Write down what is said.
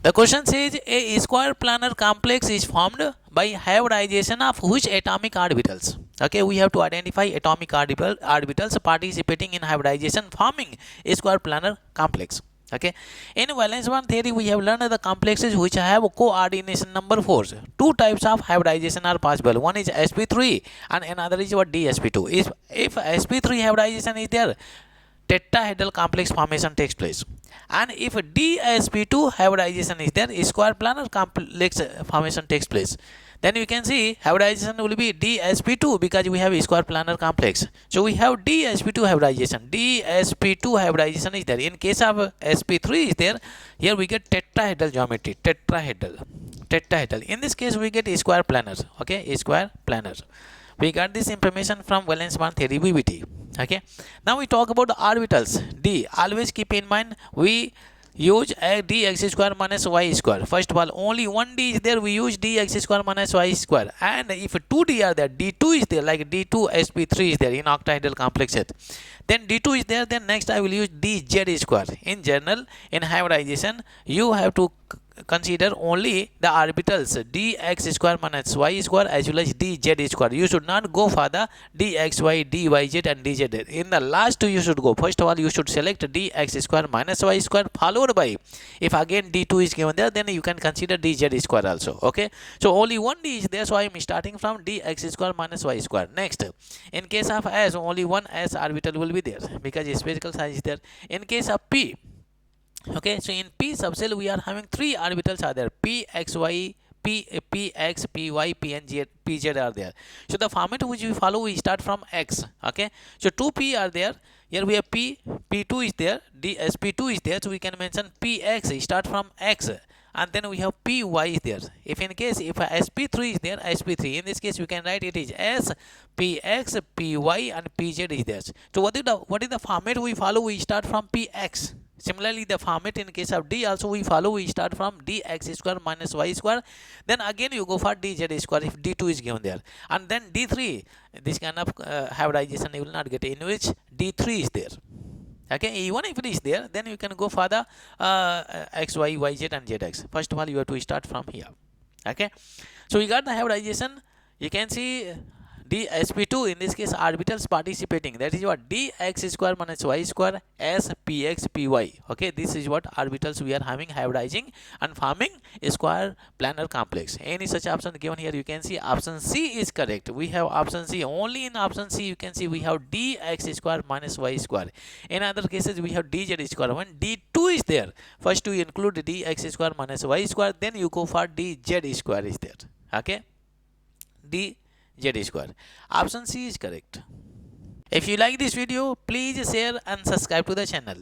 The question says a square planar complex is formed by hybridization of which atomic orbitals? Okay, we have to identify atomic orbitals participating in hybridization forming a square planar complex. Okay, in valence bond theory we have learned the complexes which have coordination number 4. Two types of hybridization are possible. One is sp3 and another is what dsp2. If sp3 hybridization is there, tetrahedral complex formation takes place, and if dsp2 hybridization is there, square planar complex formation takes place. Then you can see hybridization will be dsp2 because we have square planar complex. So we have dsp2 hybridization. dsp2 hybridization is there. In case of sp3 is there, here we get tetrahedral geometry. Tetrahedral. In this case we get square planars. Okay, square planars. We got this information from valence bond theory, VBT. Okay, now we talk about the orbitals. D, always keep in mind we use a dx square minus y square. First of all, only one d is there, we use dx square minus y square, and if 2d are there, d2 is there, like d2 sp3 is there in octahedral complex set, then d2 is there, then next I will use dz square. In general, in hybridization you have to consider only the orbitals dx square minus y square as well as dz square. You should not go for the dxy, dyz and dz. In the last two you should go. First of all, you should select dx square minus y square, followed by, if again d2 is given there, then you can consider dz square also. Okay, so only one d is there, so I am starting from dx square minus y square. Next, in case of s, only one s orbital will be there because spherical size is there. In case of p, okay, so in p subcell we are having three orbitals are there, p x y, px, py, pnz, pz are there. So the format which we follow, we start from x. Okay, so 2p are there. Here we have p, p2 is there, dsp2 is there, so we can mention px, start from x, and then we have py is there. If in case if sp3 is there, sp3, in this case we can write it is s, px, py and pz is there. So what is the format we follow? We start from px. Similarly, the format in case of d also we follow, we start from dx square minus y square, then again you go for dz square if d2 is given there, and then d3, this kind of hybridization you will not get, in which d3 is there. Okay, even if it is there, then you can go for the x, y, yz and zx. First of all, you have to start from here. Okay, so we got the hybridization. You can see dsp2, in this case orbitals participating, that is what dx square minus y square, s, px, py. Okay, this is what orbitals we are having hybridizing and forming a square planar complex. Any such option given here, you can see option C is correct. We have option C. Only in option C you can see we have dx square minus y square. In other cases we have dz square. When d2 is there, first you include dx square minus y square, then you go for dz square is there. Okay, dz square. Option C is correct. If you like this video, please share and subscribe to the channel.